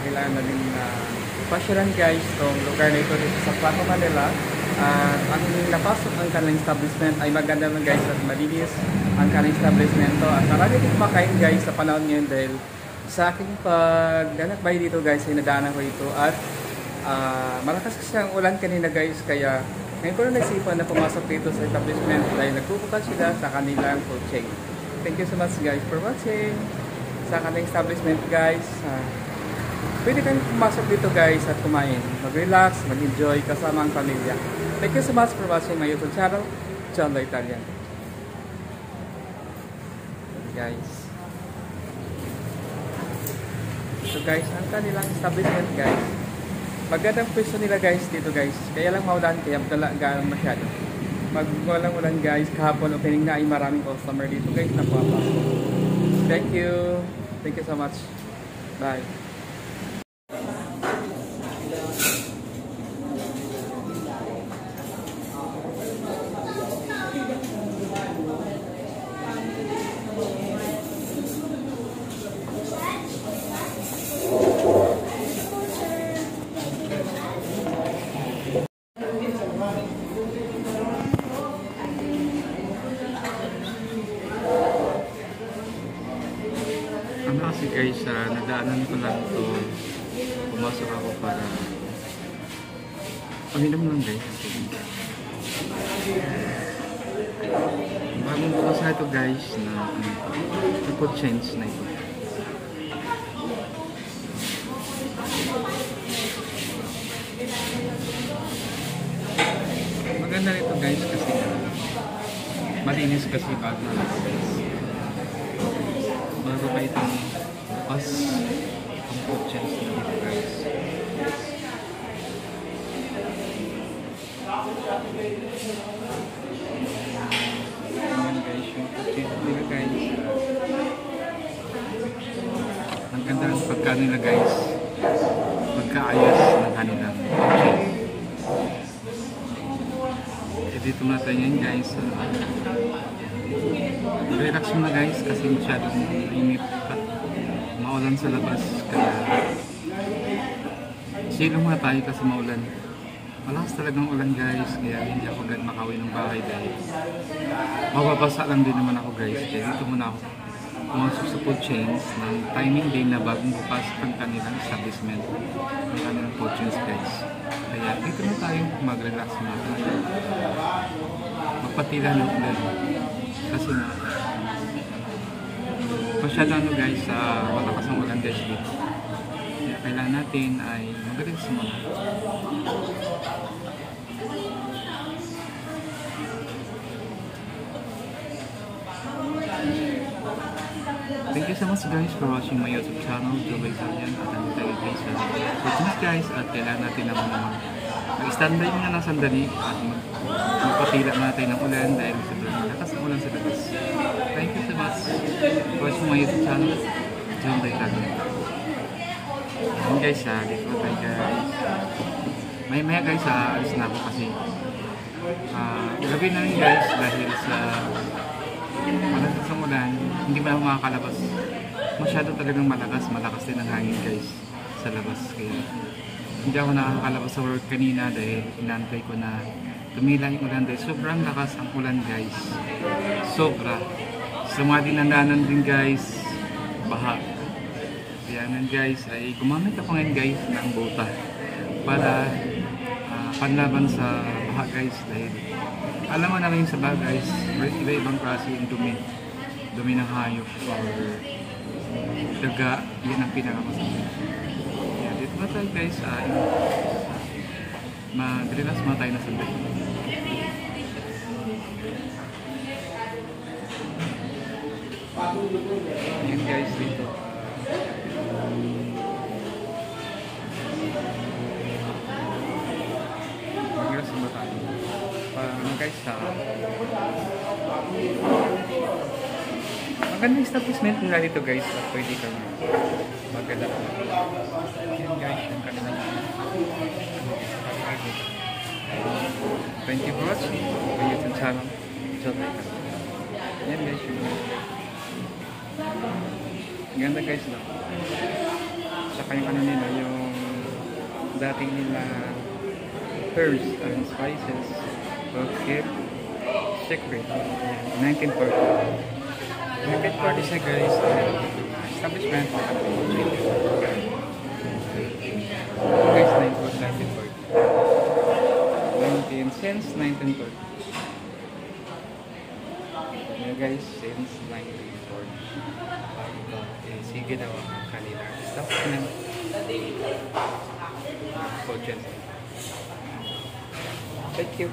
kailangan na din pasyalan guys itong lugar na ito dito sa Plato, Manila. At ang napasok ang kanilang establishment ay maganda lang guys at malinis ang kanilang establishment to. At marami din kumakain guys sa panahon ngayon dahil sa aking pagdanakbay dito guys ay nadaanan ko ito. At malakas kasi ang ulan kanina guys, kaya ngayon ko na naisipan na pumasok dito sa establishment dahil nagpupunta sila sa kanilang food chain. Thank you so much guys for watching sa kanilang establishment guys. Pwede kayong pumasok dito guys at kumain, mag-relax, mag-enjoy kasama ang pamilya. Thank you so much for watching my YouTube channel, John the Italian. Guys. So guys, ang kanilang establishment guys, magandang pwesto nila guys dito guys. Kaya lang maulan, kaya galang masyado. Walang ulan guys, kahapon opening na ay maraming customer dito guys na pumapasok. Thank you. Thank you so much. Bye. Kasi guys, nadaanan ko lang ito, pumasok ako para paminom lang guys. Bagong bukas na ito guys na food chains na ito. Maganda nito guys kasi malinis kasi bago na guys. Bago pa itong bukas ang food chains na dito guys. Ayan guys, yung food chains nila guys. Ang ganda ng pagka nila guys. Pagkaayos ng kanilang food chains. Dito natin yan guys. Relax muna guys kasi masyadong init at maulan sa labas, kaya silo muna tayo kasi maulan. Malakas talagang ulan guys, kaya hindi ako agad makauwi ng bahay dahil mababasa lang din naman ako guys. Kaya dito muna ako pumasok sa food chains ng timing day na bagong bukas ang kanilang establishment, ang kanilang food chains guys. Kaya dito na tayo mag-relax muna tayo, magpatila ng ulan kasi na masyado guys, malakas ang ulan guys dito. Kaya kailangan natin ay mag-relax muna. Thank you so much guys for watching my YouTube channel, John the Italian. At ang tayo guys sa food guys, at kailangan natin naman mag-standby muna ng sandali at magpatila natin ng ulan dahil sobrang malakas ang ulan sa labas. Thank you so much for watching my YouTube channel, John the Italian. Ayan guys, dito tayo guys. Maya guys, alis na ako kasi gabi na rin guys dahil sa malakas ang ulan, hindi ba ako makakalabas. Masyado talagang malakas din ang hangin guys sa labas. Kaya hindi ako nakakalabas sa work kanina dahil inantay ko na tumila yung ulan dahil sobrang lakas ang ulan guys. Sobra. Sa mga dinandaanan din guys, baha. Kaya nan guys ay gumamit ako ngayon guys ng bota para panlaban sa baha guys, dahil alam mo naman sa baha guys, iba-ibang klase yung dumi ng hayop or daga, yan ang pinakamasama. Kaya dito na tayo guys, mag-relax muna tayo na sandali. Yan guys dito. Mag-relax muna tayo. Guys, magandang establishment nila dito guys, at pwede kang maganda. Yan guys, yung kanilang thank you for watching my YouTube channel, John the Italian. Yan guys, yung ganda guys lang. Saka yung ano nila, yung dating nila herbs and spices. Okay. Secret. Ayan, 1940. 1940 siya guys. Establishment. Guys, 1940. 19 since 1940. Yeah, guys, since 1940. Sige daw ang kanila. Establishment. Thank you.